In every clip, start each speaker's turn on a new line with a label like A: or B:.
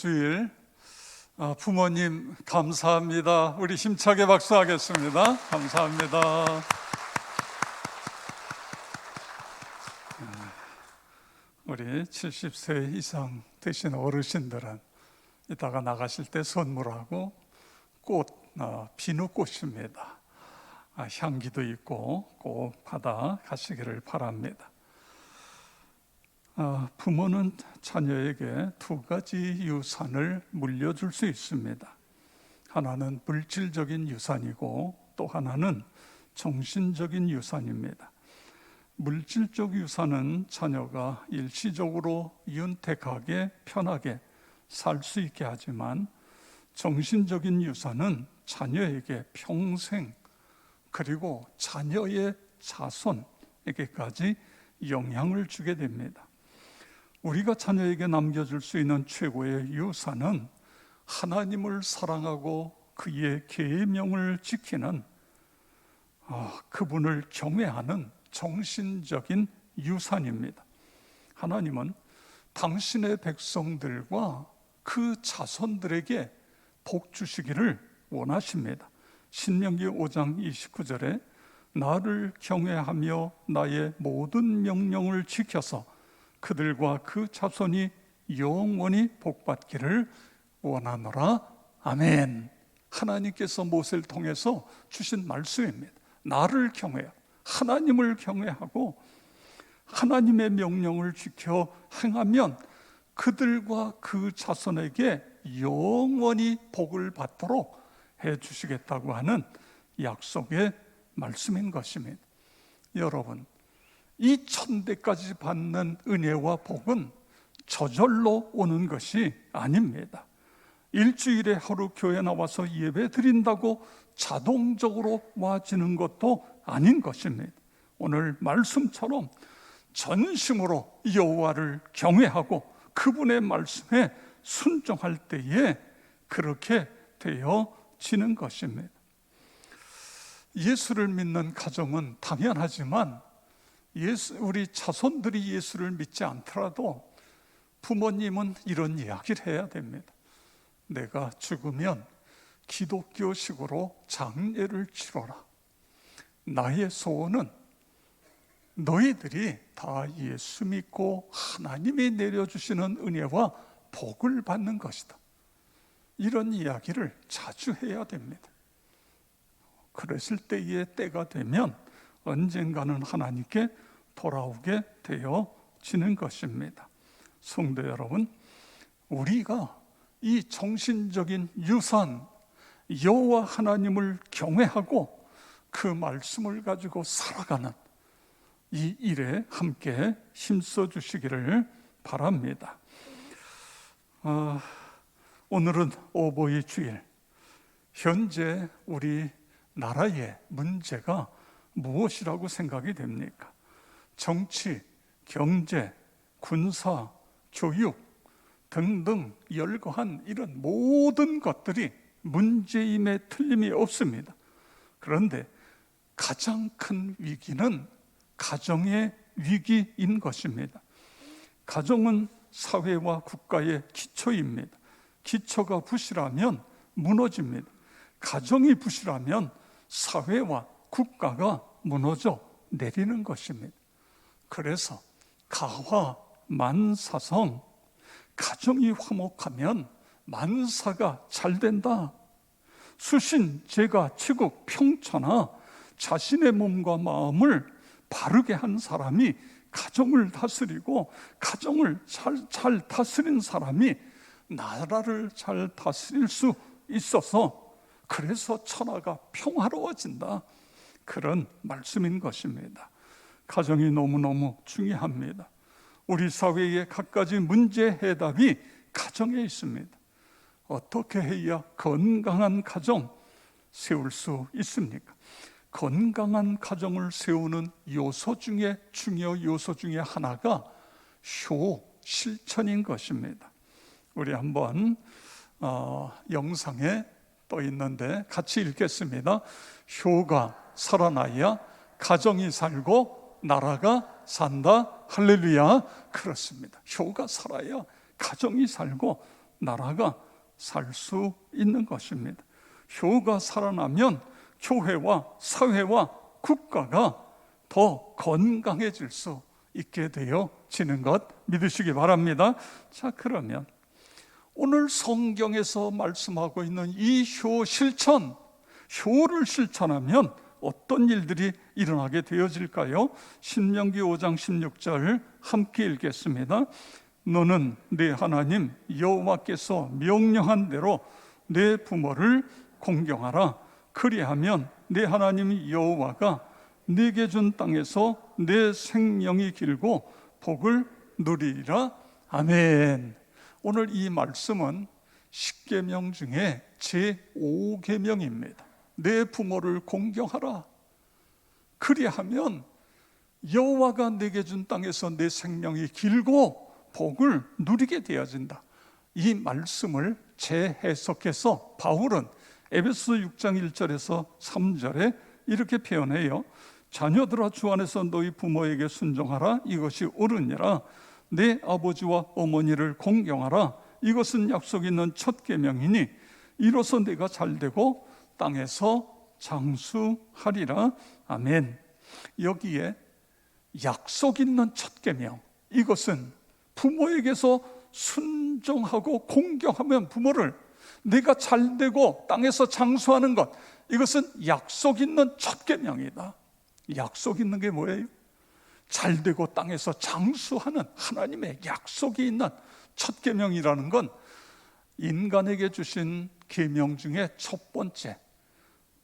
A: 주일 부모님 감사합니다. 우리 힘차게 박수하겠습니다. 감사합니다. 우리 70세 이상 되신 어르신들은 이따가 나가실 때 선물하고 꽃, 비누꽃입니다. 향기도 있고 꼭 받아 가시기를 바랍니다. 부모는 자녀에게 두 가지 유산을 물려줄 수 있습니다. 하나는 물질적인 유산이고 또 하나는 정신적인 유산입니다. 물질적 유산은 자녀가 일시적으로 윤택하게 편하게 살 수 있게 하지만 정신적인 유산은 자녀에게 평생 그리고 자녀의 자손에게까지 영향을 주게 됩니다. 우리가 자녀에게 남겨줄 수 있는 최고의 유산은 하나님을 사랑하고 그의 계명을 지키는 그분을 경외하는 정신적인 유산입니다. 하나님은 당신의 백성들과 그 자손들에게 복 주시기를 원하십니다. 신명기 5장 29절에 나를 경외하며 나의 모든 명령을 지켜서 그들과 그 자손이 영원히 복받기를 원하노라. 아멘. 하나님께서 모세를 통해서 주신 말씀입니다. 나를 경외하고 하나님을 경외하고 하나님의 명령을 지켜 행하면 그들과 그 자손에게 영원히 복을 받도록 해주시겠다고 하는 약속의 말씀인 것입니다. 여러분, 이 천대까지 받는 은혜와 복은 저절로 오는 것이 아닙니다. 일주일에 하루 교회 나와서 예배 드린다고 자동적으로 와지는 것도 아닌 것입니다. 오늘 말씀처럼 전심으로 여호와를 경외하고 그분의 말씀에 순종할 때에 그렇게 되어지는 것입니다. 예수를 믿는 가정은 당연하지만 우리 자손들이 예수를 믿지 않더라도 부모님은 이런 이야기를 해야 됩니다. 내가 죽으면 기독교식으로 장례를 치러라. 나의 소원은 너희들이 다 예수 믿고 하나님이 내려주시는 은혜와 복을 받는 것이다. 이런 이야기를 자주 해야 됩니다. 그랬을 때의 때가 되면 언젠가는 하나님께 돌아오게 되어지는 것입니다. 성도 여러분, 우리가 이 정신적인 유산 여호와 하나님을 경외하고 그 말씀을 가지고 살아가는 이 일에 함께 힘써 주시기를 바랍니다. 오늘은 오보이 주일. 현재 우리 나라의 문제가 무엇이라고 생각이 됩니까? 정치, 경제, 군사, 교육 등등 열거한 이런 모든 것들이 문제임에 틀림이 없습니다. 그런데 가장 큰 위기는 가정의 위기인 것입니다. 가정은 사회와 국가의 기초입니다. 기초가 부실하면 무너집니다. 가정이 부실하면 사회와 국가가 무너져 내리는 것입니다. 그래서 가화 만사성, 가정이 화목하면 만사가 잘 된다. 수신, 제가, 치국, 평천하, 자신의 몸과 마음을 바르게 한 사람이 가정을 다스리고 가정을 잘 다스린 사람이 나라를 잘 다스릴 수 있어서 그래서 천하가 평화로워진다. 그런 말씀인 것입니다. 가정이 너무너무 중요합니다. 우리 사회의 갖가지 문제 해답이 가정에 있습니다. 어떻게 해야 건강한 가정 세울 수 있습니까? 건강한 가정을 세우는 중요 요소 중에 하나가 실천인 것입니다. 우리 한번 영상에 떠 있는데 같이 읽겠습니다. 효가 살아나야 가정이 살고 나라가 산다. 할렐루야. 그렇습니다. 효가 살아야 가정이 살고 나라가 살 수 있는 것입니다. 효가 살아나면 교회와 사회와 국가가 더 건강해질 수 있게 되어지는 것 믿으시기 바랍니다. 자, 그러면 오늘 성경에서 말씀하고 있는 이 효 실천, 효를 실천하면 어떤 일들이 일어나게 되어질까요? 신명기 5장 16절 함께 읽겠습니다. 너는 네 하나님 여호와께서 명령한 대로 내 부모를 공경하라. 그리하면 네 하나님 여호와가 네게 준 땅에서 내 생명이 길고 복을 누리리라. 아멘. 오늘 이 말씀은 10계명 중에 제5계명입니다. 내 부모를 공경하라. 그리하면 여호와가 내게 준 땅에서 내 생명이 길고 복을 누리게 되어진다. 이 말씀을 재해석해서 바울은 에베소 6장 1절에서 3절에 이렇게 표현해요. 자녀들아 주 안에서 너희 부모에게 순종하라. 이것이 옳으니라. 내 아버지와 어머니를 공경하라. 이것은 약속 있는 첫 계명이니 이로써 내가 잘되고 땅에서 장수하리라. 아멘. 여기에 약속 있는 첫 계명, 이것은 부모에게서 순종하고 공경하면 부모를 내가 잘되고 땅에서 장수하는 것, 이것은 약속 있는 첫 계명이다. 약속 있는 게 뭐예요? 잘되고 땅에서 장수하는 하나님의 약속이 있는 첫 계명이라는 건 인간에게 주신 계명 중에 첫 번째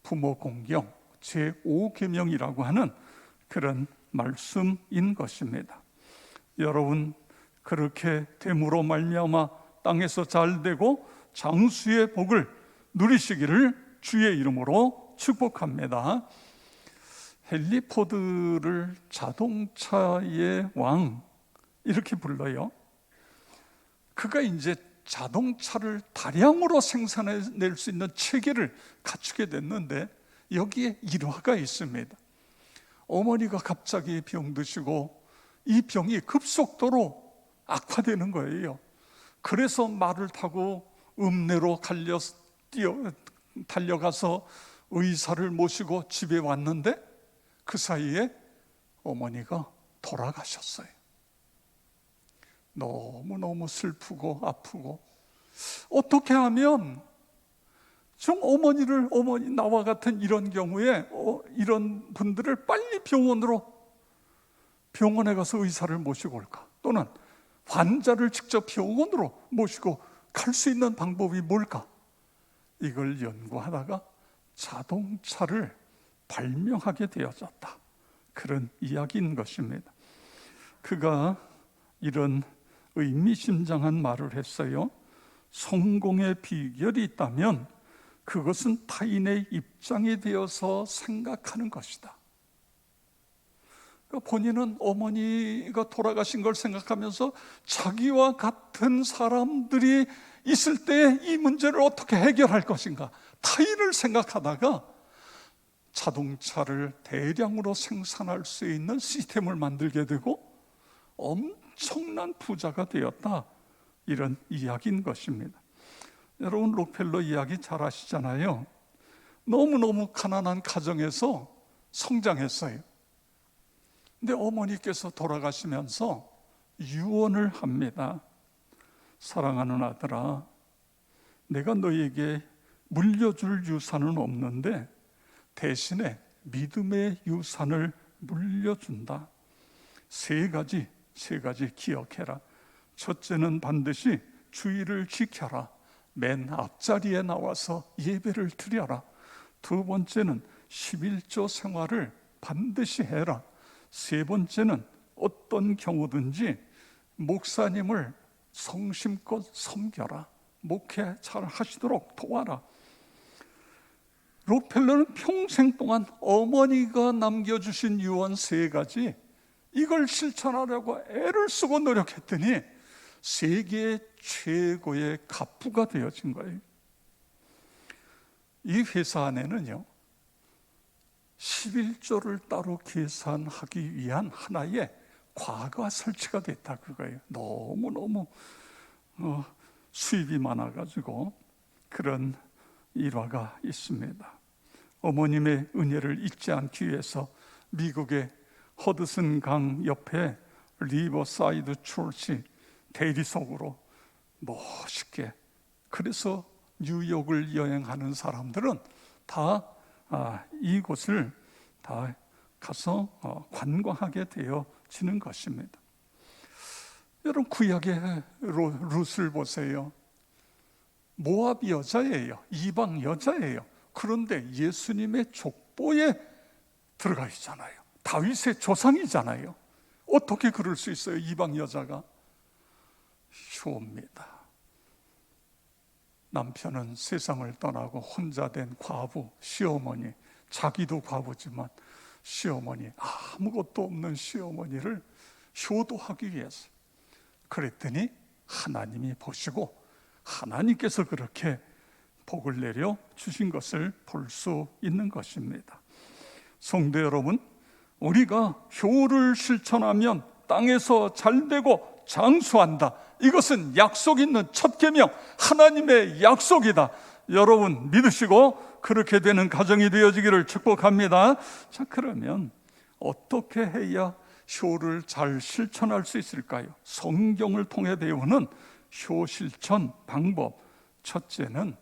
A: 부모 공경 제5계명이라고 하는 그런 말씀인 것입니다. 여러분, 그렇게 됨으로 말미암아 땅에서 잘되고 장수의 복을 누리시기를 주의 이름으로 축복합니다. 헨리 포드를 자동차의 왕 이렇게 불러요. 그가 이제 자동차를 다량으로 생산해낼 수 있는 체계를 갖추게 됐는데 여기에 일화가 있습니다. 어머니가 갑자기 병드시고 이 병이 급속도로 악화되는 거예요. 그래서 말을 타고 읍내로 달려가서 의사를 모시고 집에 왔는데 그 사이에 어머니가 돌아가셨어요. 너무너무 슬프고 아프고 어떻게 하면 좀 어머니 나와 같은 이런 경우에 이런 분들을 빨리 병원에 가서 의사를 모시고 올까? 또는 환자를 직접 병원으로 모시고 갈 수 있는 방법이 뭘까? 이걸 연구하다가 자동차를 발명하게 되어졌다. 그런 이야기인 것입니다. 그가 이런 의미심장한 말을 했어요. 성공의 비결이 있다면 그것은 타인의 입장이 되어서 생각하는 것이다. 그러니까 본인은 어머니가 돌아가신 걸 생각하면서 자기와 같은 사람들이 있을 때 이 문제를 어떻게 해결할 것인가, 타인을 생각하다가 자동차를 대량으로 생산할 수 있는 시스템을 만들게 되고 엄청난 부자가 되었다. 이런 이야기인 것입니다. 여러분, 록펠러 이야기 잘 아시잖아요. 너무너무 가난한 가정에서 성장했어요. 근데 어머니께서 돌아가시면서 유언을 합니다. 사랑하는 아들아, 내가 너에게 물려줄 유산은 없는데 대신에 믿음의 유산을 물려준다. 세 가지 기억해라. 첫째는 반드시 주의를 지켜라. 맨 앞자리에 나와서 예배를 드려라. 두 번째는 11조 생활을 반드시 해라. 세 번째는 어떤 경우든지 목사님을 성심껏 섬겨라. 목회 잘 하시도록 도와라. 록펠러는 평생 동안 어머니가 남겨주신 유언 세 가지, 이걸 실천하려고 애를 쓰고 노력했더니 세계 최고의 갑부가 되어진 거예요. 이 회사 안에는요 11조를 따로 계산하기 위한 하나의 과거가 설치가 됐다 그거예요. 너무너무 수입이 많아가지고 그런 일화가 있습니다. 어머님의 은혜를 잊지 않기 위해서 미국의 허드슨 강 옆에 리버사이드 철치 대리석으로 멋있게, 그래서 뉴욕을 여행하는 사람들은 다 이곳을 다 가서 관광하게 되어지는 것입니다. 여러분, 구약의 룻을 보세요. 모압 여자예요. 이방 여자예요. 그런데 예수님의 족보에 들어가 있잖아요. 다윗의 조상이잖아요. 어떻게 그럴 수 있어요? 이방 여자가. 효입니다. 남편은 세상을 떠나고 혼자 된 과부, 시어머니, 자기도 과부지만 시어머니, 아무것도 없는 시어머니를 효도하기 위해서. 그랬더니 하나님이 보시고 하나님께서 그렇게 복을 내려 주신 것을 볼 수 있는 것입니다. 성도 여러분, 우리가 효를 실천하면 땅에서 잘되고 장수한다. 이것은 약속 있는 첫 계명, 하나님의 약속이다. 여러분 믿으시고 그렇게 되는 가정이 되어지기를 축복합니다. 자, 그러면 어떻게 해야 효를 잘 실천할 수 있을까요? 성경을 통해 배우는 효 실천 방법, 첫째는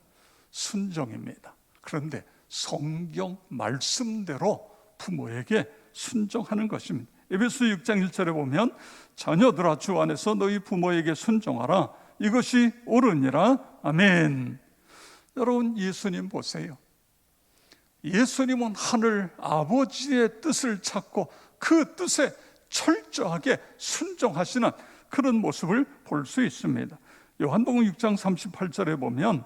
A: 순종입니다. 그런데 성경 말씀대로 부모에게 순종하는 것입니다. 에베소 6장 1절에 보면 자녀들아 주 안에서 너희 부모에게 순종하라. 이것이 옳으니라. 아멘. 여러분, 예수님 보세요. 예수님은 하늘 아버지의 뜻을 찾고 그 뜻에 철저하게 순종하시는 그런 모습을 볼 수 있습니다. 요한복음 6장 38절에 보면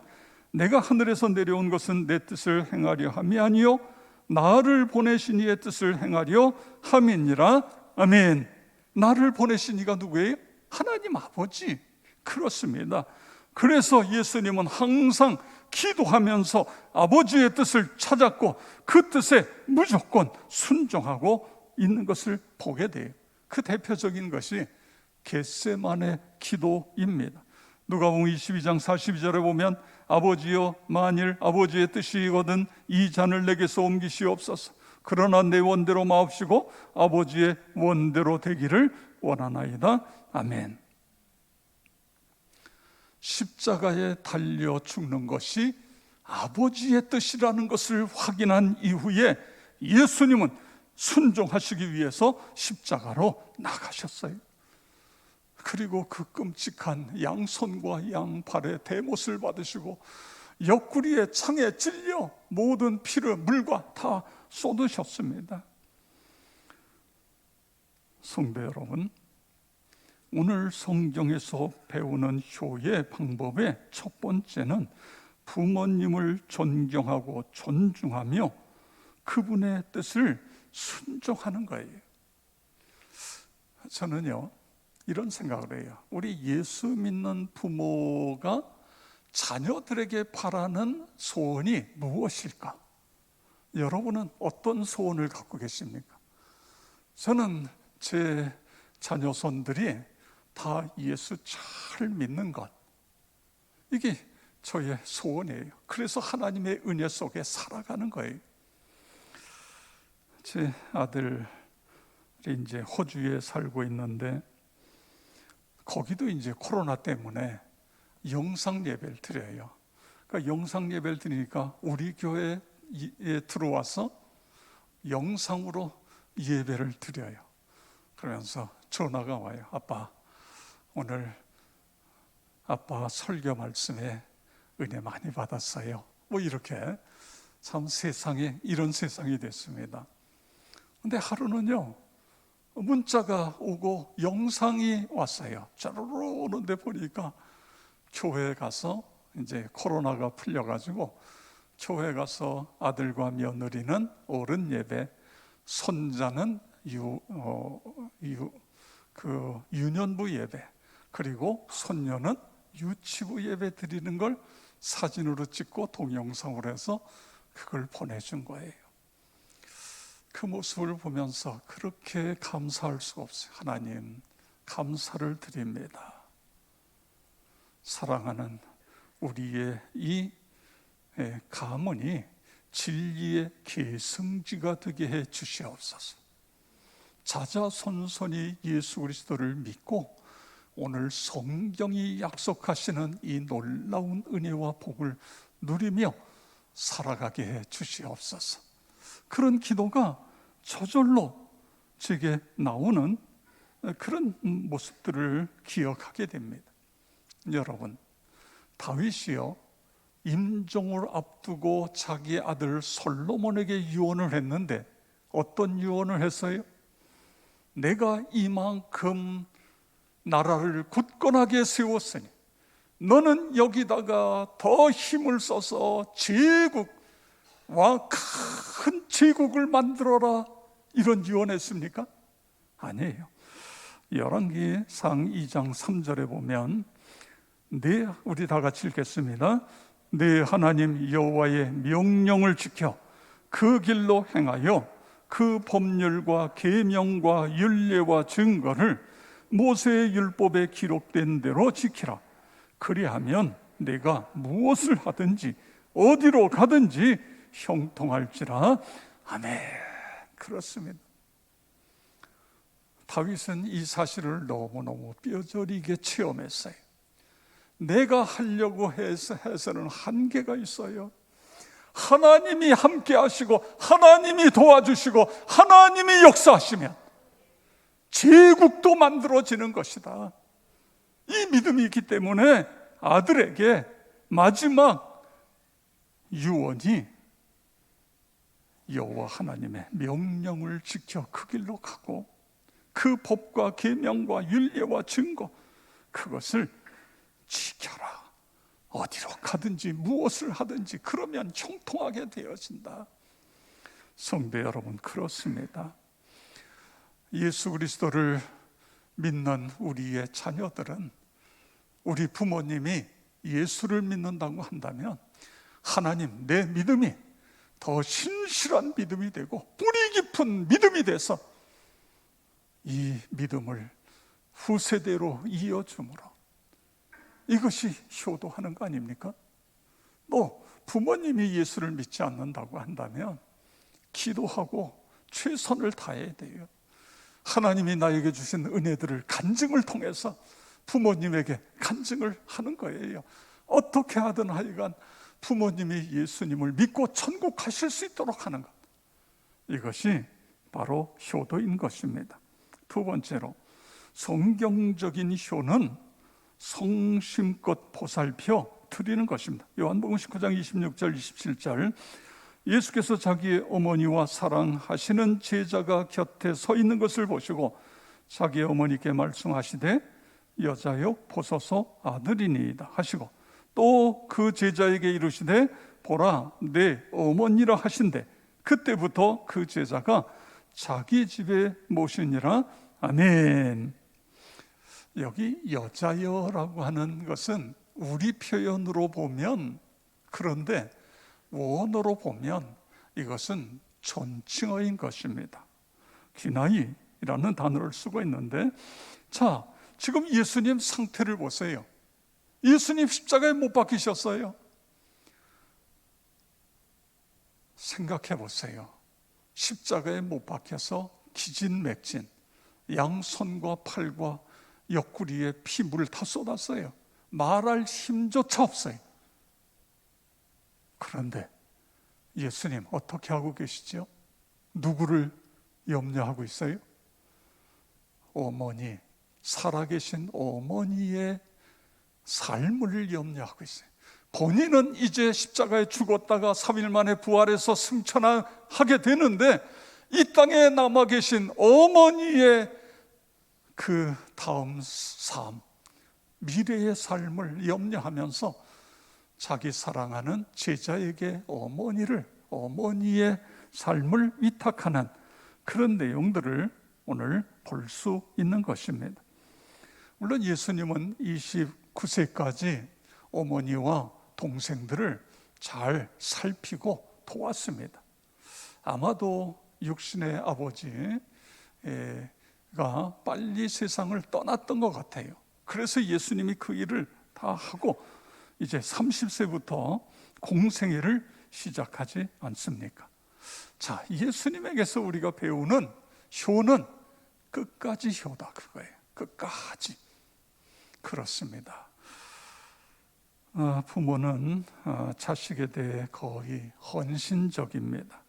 A: 내가 하늘에서 내려온 것은 내 뜻을 행하려 함이 아니요 나를 보내신 이의 뜻을 행하려 함이니라. 아멘. 나를 보내신 이가 누구예요? 하나님 아버지. 그렇습니다. 그래서 예수님은 항상 기도하면서 아버지의 뜻을 찾았고 그 뜻에 무조건 순종하고 있는 것을 보게 돼요. 그 대표적인 것이 겟세마네 기도입니다. 누가복음 22장 42절에 보면 아버지여 만일 아버지의 뜻이거든 이 잔을 내게서 옮기시옵소서. 그러나 내 원대로 마옵시고 아버지의 원대로 되기를 원하나이다. 아멘. 십자가에 달려 죽는 것이 아버지의 뜻이라는 것을 확인한 이후에 예수님은 순종하시기 위해서 십자가로 나가셨어요. 그리고 그 끔찍한 양손과 양발의 대못을 받으시고 옆구리에 창에 찔려 모든 피를 물과 다 쏟으셨습니다. 성도 여러분, 오늘 성경에서 배우는 효의 방법의 첫 번째는 부모님을 존경하고 존중하며 그분의 뜻을 순종하는 거예요. 저는요 이런 생각을 해요. 우리 예수 믿는 부모가 자녀들에게 바라는 소원이 무엇일까? 여러분은 어떤 소원을 갖고 계십니까? 저는 제 자녀손들이 다 예수 잘 믿는 것, 이게 저의 소원이에요. 그래서 하나님의 은혜 속에 살아가는 거예요. 제 아들이 이제 호주에 살고 있는데 거기도 이제 코로나 때문에 영상 예배를 드려요. 그러니까 영상 예배를 드리니까 우리 교회에 들어와서 영상으로 예배를 드려요. 그러면서 전화가 와요. 아빠, 오늘 아빠 설교 말씀에 은혜 많이 받았어요. 뭐 이렇게. 참 세상에 이런 세상이 됐습니다. 근데 하루는요 문자가 오고 영상이 왔어요. 짜르르 오는데 보니까 교회에 가서 이제 코로나가 풀려가지고 교회 가서 아들과 며느리는 어른 예배, 손자는 유년부 예배, 그리고 손녀는 유치부 예배 드리는 걸 사진으로 찍고 동영상으로 해서 그걸 보내준 거예요. 그 모습을 보면서 그렇게 감사할 수가 없어요. 하나님 감사를 드립니다. 사랑하는 우리의 이 가문이 진리의 계승지가 되게 해 주시옵소서. 자자손손이 예수 그리스도를 믿고 오늘 성경이 약속하시는 이 놀라운 은혜와 복을 누리며 살아가게 해 주시옵소서. 그런 기도가 저절로 제게 나오는 그런 모습들을 기억하게 됩니다. 여러분, 다윗이요, 임종을 앞두고 자기 아들 솔로몬에게 유언을 했는데 어떤 유언을 했어요? 내가 이만큼 나라를 굳건하게 세웠으니 너는 여기다가 더 힘을 써서 제국과 큰 제국을 만들어라, 이런 유언했습니까? 아니에요. 열왕기상 2장 3절에 보면 우리 다 같이 읽겠습니다. 내 하나님 여호와의 명령을 지켜 그 길로 행하여 그 법률과 계명과 율례와 증거를 모세의 율법에 기록된 대로 지키라. 그리하면 내가 무엇을 하든지 어디로 가든지 형통할지라. 아멘. 그렇습니다. 다윗은 이 사실을 너무너무 뼈저리게 체험했어요. 내가 하려고 해서는 한계가 있어요. 하나님이 함께 하시고 하나님이 도와주시고 하나님이 역사하시면 제국도 만들어지는 것이다. 이 믿음이 있기 때문에 아들에게 마지막 유언이 여호와 하나님의 명령을 지켜 그 길로 가고 그 법과 계명과 율례와 증거, 그것을 지켜라. 어디로 가든지 무엇을 하든지 그러면 형통하게 되어진다. 성도 여러분, 그렇습니다. 예수 그리스도를 믿는 우리의 자녀들은, 우리 부모님이 예수를 믿는다고 한다면 하나님, 내 믿음이 더 신실한 믿음이 되고 뿌리 깊은 믿음이 돼서 이 믿음을 후세대로 이어주므로 이것이 효도하는 거 아닙니까? 또 부모님이 예수를 믿지 않는다고 한다면 기도하고 최선을 다해야 돼요. 하나님이 나에게 주신 은혜들을 간증을 통해서 부모님에게 간증을 하는 거예요. 어떻게 하든 하여간 부모님이 예수님을 믿고 천국 가실 수 있도록 하는 것, 이것이 바로 효도인 것입니다. 두 번째로, 성경적인 효는 성심껏 보살펴 드리는 것입니다. 요한복음 19장 26절 27절, 예수께서 자기의 어머니와 사랑하시는 제자가 곁에 서 있는 것을 보시고 자기의 어머니께 말씀하시되 여자여 보소서 아들이니이다 하시고, 또 그 제자에게 이르시되 보라 내 어머니라 하신대 그때부터 그 제자가 자기 집에 모시니라. 아멘. 여기 여자여라고 하는 것은 우리 표현으로 보면, 그런데 원어로 보면 이것은 존칭어인 것입니다. 기나이라는 단어를 쓰고 있는데, 자, 지금 예수님 상태를 보세요. 예수님 십자가에 못 박히셨어요. 생각해 보세요. 십자가에 못 박혀서 기진맥진, 양손과 팔과 옆구리에 피물을 다 쏟았어요. 말할 힘조차 없어요. 그런데 예수님 어떻게 하고 계시죠? 누구를 염려하고 있어요? 어머니, 살아계신 어머니의 삶을 염려하고 있어요. 본인은 이제 십자가에 죽었다가 3일 만에 부활해서 승천하게 되는데, 이 땅에 남아 계신 어머니의 그 다음 삶, 미래의 삶을 염려하면서 자기 사랑하는 제자에게 어머니의 삶을 위탁하는 그런 내용들을 오늘 볼 수 있는 것입니다. 물론 예수님은 29세까지 어머니와 동생들을 잘 살피고 도왔습니다. 아마도 육신의 아버지가 빨리 세상을 떠났던 것 같아요. 그래서 예수님이 그 일을 다 하고 이제 30세부터 공생애를 시작하지 않습니까? 자, 예수님에게서 우리가 배우는 효는 끝까지 효다, 그거예요. 끝까지. 그렇습니다. 부모는 자식에 대해 거의 헌신적입니다.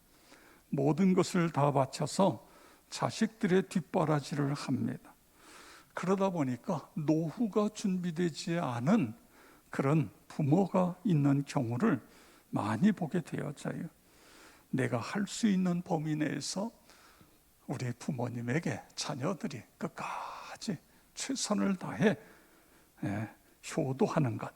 A: 모든 것을 다 바쳐서 자식들의 뒷바라지를 합니다. 그러다 보니까 노후가 준비되지 않은 그런 부모가 있는 경우를 많이 보게 되어져요. 내가 할 수 있는 범위 내에서 우리 부모님에게 자녀들이 끝까지 최선을 다해 효도하는 것,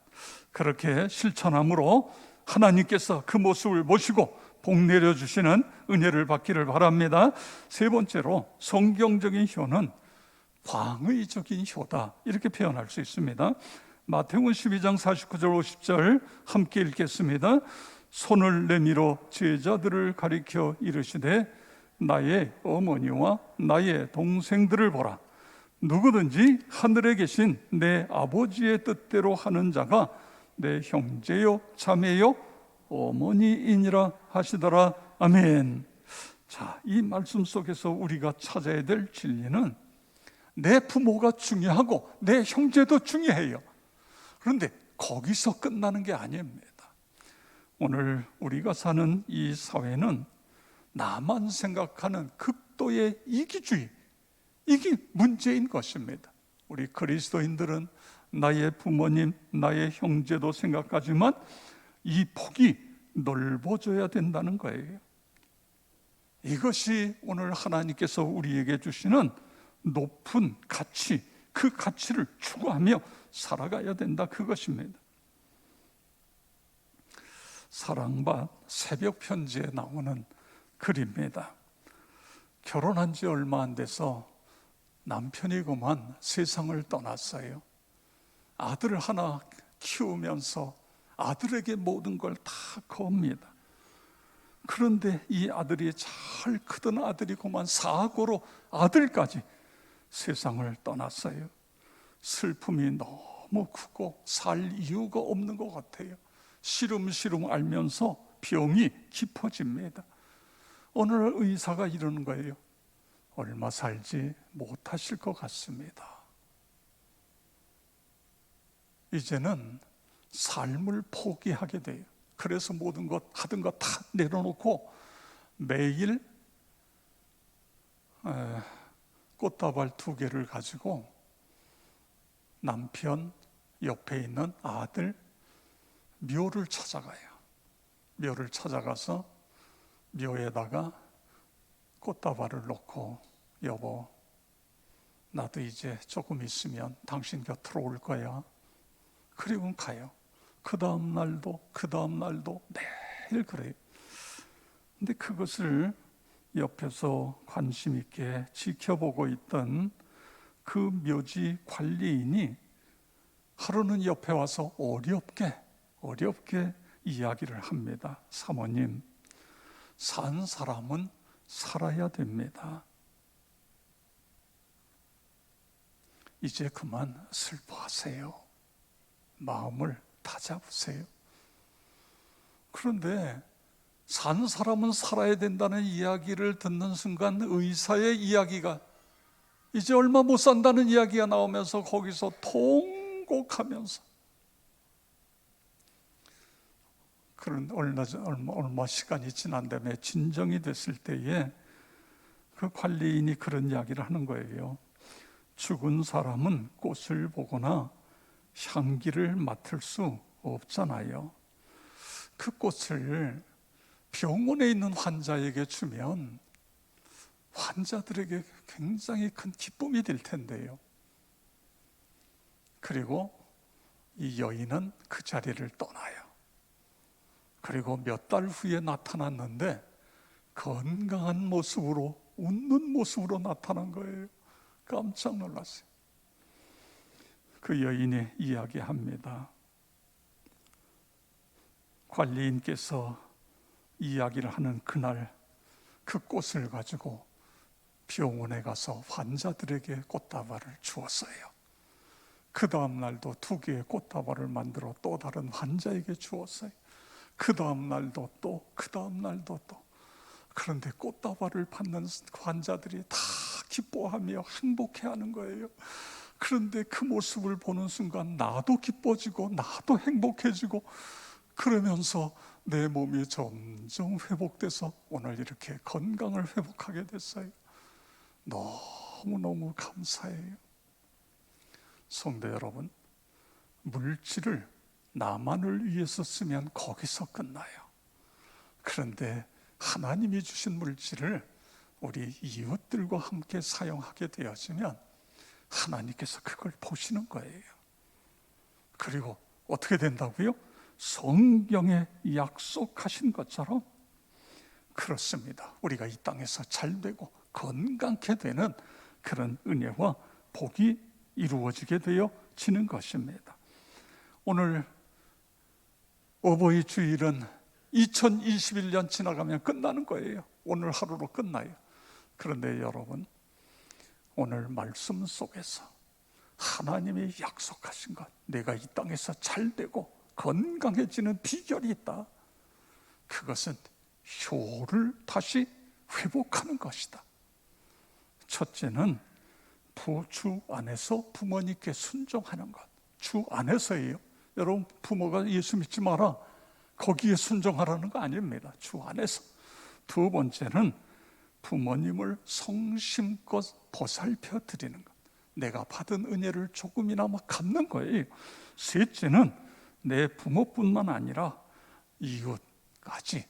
A: 그렇게 실천함으로 하나님께서 그 모습을 보시고 복 내려주시는 은혜를 받기를 바랍니다. 세 번째로 성경적인 효는 광의적인 효다, 이렇게 표현할 수 있습니다. 마태복음 12장 49절 50절 함께 읽겠습니다. 손을 내밀어 제자들을 가리켜 이르시되 나의 어머니와 나의 동생들을 보라. 누구든지 하늘에 계신 내 아버지의 뜻대로 하는 자가 내 형제요 자매요 어머니이니라 하시더라. 아멘. 자, 이 말씀 속에서 우리가 찾아야 될 진리는 내 부모가 중요하고 내 형제도 중요해요. 그런데 거기서 끝나는 게 아닙니다. 오늘 우리가 사는 이 사회는 나만 생각하는 극도의 이기주의, 이게 문제인 것입니다. 우리 그리스도인들은 나의 부모님, 나의 형제도 생각하지만 이 폭이 넓어져야 된다는 거예요. 이것이 오늘 하나님께서 우리에게 주시는 높은 가치, 그 가치를 추구하며 살아가야 된다, 그것입니다. 사랑밭 새벽 편지에 나오는 글입니다. 결혼한 지 얼마 안 돼서 남편이 그만 세상을 떠났어요. 아들 하나 키우면서 아들에게 모든 걸 다 겁니다. 그런데 이 아들이 잘 크던 아들이 그만 사고로 아들까지 세상을 떠났어요. 슬픔이 너무 크고 살 이유가 없는 것 같아요. 시름시름 앓면서 병이 깊어집니다. 오늘 의사가 이러는 거예요. 얼마 살지 못하실 것 같습니다. 이제는 삶을 포기하게 돼요. 그래서 모든 것, 하던 것 다 내려놓고 매일 꽃다발 2개를 가지고 남편, 옆에 있는 아들, 묘를 찾아가요. 묘를 찾아가서 묘에다가 꽃다발을 놓고 여보, 나도 이제 조금 있으면 당신 곁으로 올 거야. 그리고 가요. 그 다음 날도 매일 그래요. 근데 그것을 옆에서 관심 있게 지켜보고 있던 그 묘지 관리인이 하루는 옆에 와서 어렵게 이야기를 합니다. 사모님, 산 사람은 살아야 됩니다. 이제 그만 슬퍼하세요. 마음을 다잡으세요. 그런데 산 사람은 살아야 된다는 이야기를 듣는 순간 의사의 이야기가, 이제 얼마 못 산다는 이야기가 나오면서 거기서 통곡하면서, 그런 얼마 시간이 지난 다음에 진정이 됐을 때에 그 관리인이 그런 이야기를 하는 거예요. 죽은 사람은 꽃을 보거나 향기를 맡을 수 없잖아요. 그 꽃을 병원에 있는 환자에게 주면 환자들에게 굉장히 큰 기쁨이 될 텐데요. 그리고 이 여인은 그 자리를 떠나요. 그리고 몇 달 후에 나타났는데 건강한 모습으로, 웃는 모습으로 나타난 거예요. 깜짝 놀랐어요. 그 여인이 이야기합니다. 관리인께서 이야기를 하는 그날 그 꽃을 가지고 병원에 가서 환자들에게 꽃다발을 주었어요. 그 다음 날도 2개의 꽃다발을 만들어 또 다른 환자에게 주었어요. 그 다음 날도 또, 그 다음 날도 또. 그런데 꽃다발을 받는 환자들이 다 기뻐하며 행복해하는 거예요. 그런데 그 모습을 보는 순간 나도 기뻐지고 나도 행복해지고, 그러면서 내 몸이 점점 회복돼서 오늘 이렇게 건강을 회복하게 됐어요. 너무너무 감사해요. 성도 여러분, 물질을 나만을 위해서 쓰면 거기서 끝나요. 그런데 하나님이 주신 물질을 우리 이웃들과 함께 사용하게 되어지면 하나님께서 그걸 보시는 거예요. 그리고 어떻게 된다고요? 성경에 약속하신 것처럼 그렇습니다. 우리가 이 땅에서 잘 되고 건강케 되는 그런 은혜와 복이 이루어지게 되어지는 것입니다. 오늘 어버이 주일은 2021년 지나가면 끝나는 거예요. 오늘 하루로 끝나요. 그런데 여러분, 오늘 말씀 속에서 하나님이 약속하신 것, 내가 이 땅에서 잘 되고 건강해지는 비결이 있다. 그것은 효를 다시 회복하는 것이다. 첫째는 주 안에서 부모님께 순종하는 것. 주 안에서예요. 여러분, 부모가 예수 믿지 마라, 거기에 순종하라는 거 아닙니다. 주 안에서. 두 번째는 부모님을 성심껏 보살펴 드리는 것. 내가 받은 은혜를 조금이나마 갚는 거예요. 셋째는 내 부모뿐만 아니라 이웃까지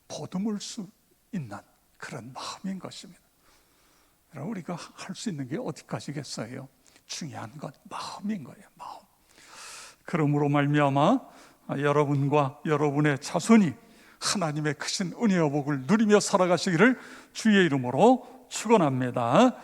A: 보듬을 수 있는 그런 마음인 것입니다. 우리가 할 수 있는 게 어디까지겠어요? 중요한 건 마음인 거예요. 마음. 그러므로 말미암아 여러분과 여러분의 자손이 하나님의 크신 은혜와 복을 누리며 살아가시기를 주의 이름으로 축원합니다.